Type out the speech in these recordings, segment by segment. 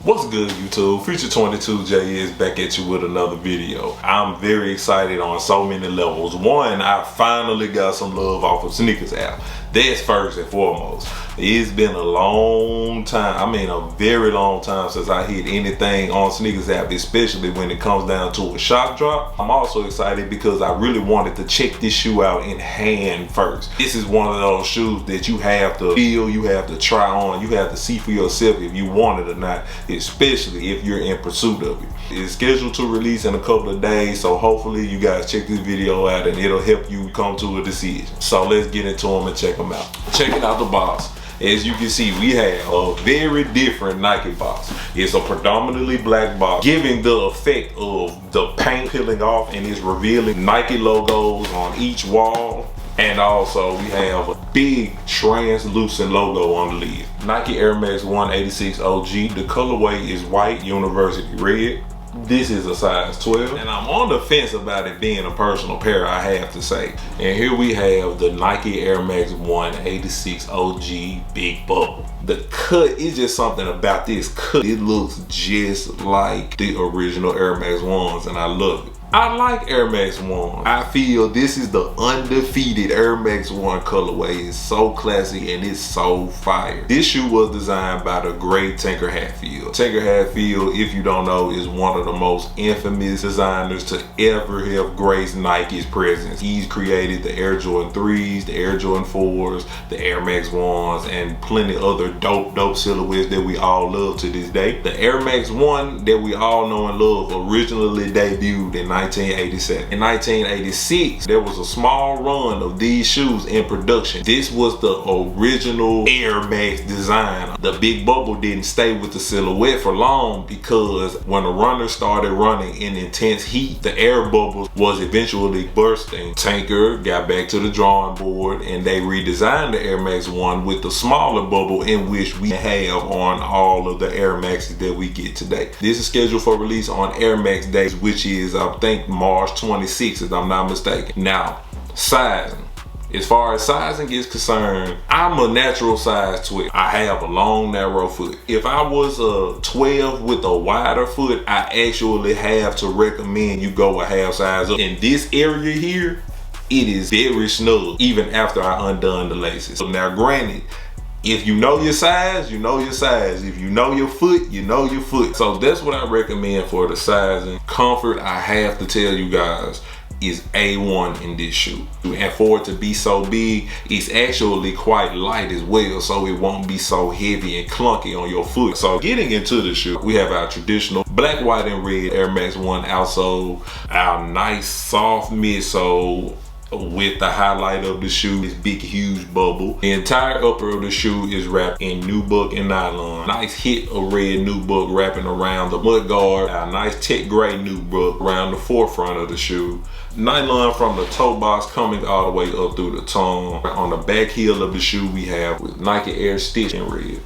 What's good, YouTube? Future 22J is back at you with another video. I'm very excited on so many levels. One, I finally got some love off of Sneakers app. That's first and foremost. It's been a long time, a very long time since I hit anything on Sneakers app, especially when it comes down to a shock drop. I'm also excited because I really wanted to check this shoe out in hand first. This is one of those shoes that you have to feel, you have to try on, you have to see for yourself if you want it or not, especially if you're in pursuit of it. It's scheduled to release in a couple of days, so hopefully you guys check this video out and it'll help you come to a decision. So let's get into them and check them out. Checking out the box. As you can see, we have a very different Nike box. It's a predominantly black box, giving the effect of the paint peeling off, and it's revealing Nike logos on each wall. And also we have a big translucent logo on the lid. Nike Air Max 186 OG. The colorway is white university red. This is a size 12, and I'm on the fence about it being a personal pair, I have to say. And here we have the Nike Air Max 186 OG Big Bubble. The cut is just something about this cut. It looks just like the original Air Max 1s, and I love it. I like Air Max 1. I feel this is the undefeated Air Max 1 colorway. It's so classy and it's so fire. This shoe was designed by the great Tinker Hatfield. Tinker Hatfield, if you don't know, is one of the most infamous designers to ever have graced Nike's presence. He's created the Air Jordan 3s, the Air Jordan 4s, the Air Max 1s, and plenty other dope silhouettes that we all love to this day. The Air Max 1 that we all know and love originally debuted in 1987. In 1986, there was a small run of these shoes in production. This was the original Air Max design. The Big Bubble didn't stay with the silhouette for long because when the runners started running in intense heat, the air bubble was eventually bursting. Tinker got back to the drawing board and they redesigned the Air Max 1 with the smaller bubble in which we have on all of the Air Maxes that we get today. This is scheduled for release on Air Max Day, which is, I think, March 26th, if I'm not mistaken. Now, sizing. As far as sizing is concerned, I'm a natural size 12. I have a long, narrow foot. If I was a 12 with a wider foot, I actually have to recommend you go a half size up. In this area here, it is very snug, even after I undone the laces. So now, granted, if you know your size, you know your size. If you know your foot, you know your foot. So that's what I recommend for the sizing. Comfort, I have to tell you guys, is A1 in this shoe. And for it to be so big, it's actually quite light as well, so it won't be so heavy and clunky on your foot. So getting into the shoe, we have our traditional black, white, and red Air Max 1 outsole, our nice soft midsole, with the highlight of the shoe, this big huge bubble. The entire upper of the shoe is wrapped in nubuck and nylon. Nice hit of red nubuck wrapping around the mud guard. A nice tech gray nubuck around the forefront of the shoe. Nylon from the toe box coming all the way up through the tongue. On the back heel of the shoe we have with Nike Air stitched in red.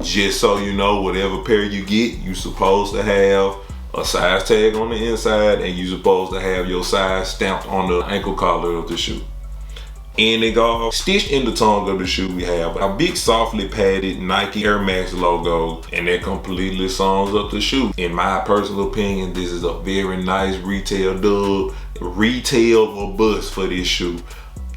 Just so you know, whatever pair you get, you're supposed to have a size tag on the inside, and you're supposed to have your size stamped on the ankle collar of the shoe. And it all stitched in the tongue of the shoe, we have a big softly padded Nike Air Max logo, and that completely sums up the shoe. In my personal opinion, this is a very nice retail dub, retail or bust for this shoe.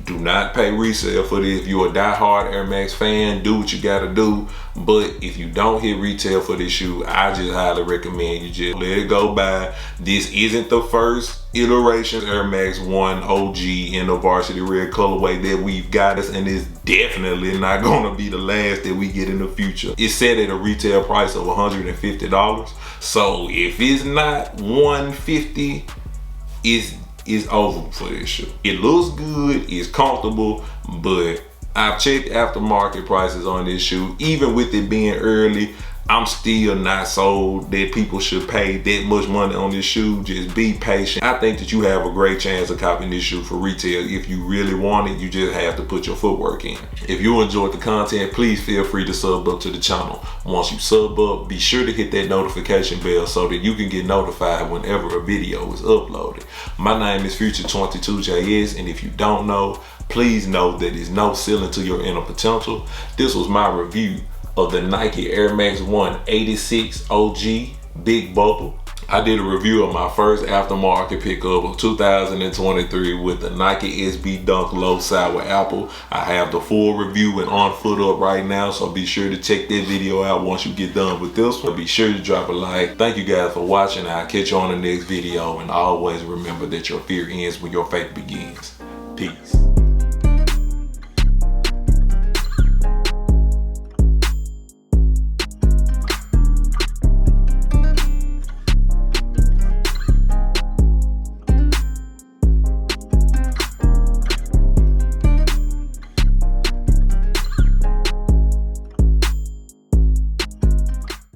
Do not pay resale for this. If you're a die-hard Air Max fan, do what you gotta do. But if you don't hit retail for this shoe, I just highly recommend you just let it go by. This isn't the first iteration Air Max 1 OG in the varsity red colorway that we've got us, and it's definitely not gonna be the last that we get in the future. It's set at a retail price of $150. So if it's not $150, it's over for this shoe. It looks good, it's comfortable, but I've checked aftermarket prices on this shoe. Even with it being early, I'm still not sold that people should pay that much money on this shoe. Just be patient. I think that you have a great chance of copying this shoe for retail. If you really want it, you just have to put your footwork in. If you enjoyed the content, please feel free to sub up to the channel. Once you sub up, be sure to hit that notification bell so that you can get notified whenever a video is uploaded. My name is Future 22JS, and if you don't know, please know that there's no ceiling to your inner potential. This was my review of the Nike Air Max 1 86 OG Big Bubble. I did a review of my first aftermarket pickup of 2023 with the Nike SB Dunk Low Side with Apple. I have the full review and on foot up right now, so be sure to check that video out once you get done with this one. Be sure to drop a like. Thank you guys for watching. I'll catch you on the next video, and always remember that your fear ends when your faith begins. Peace.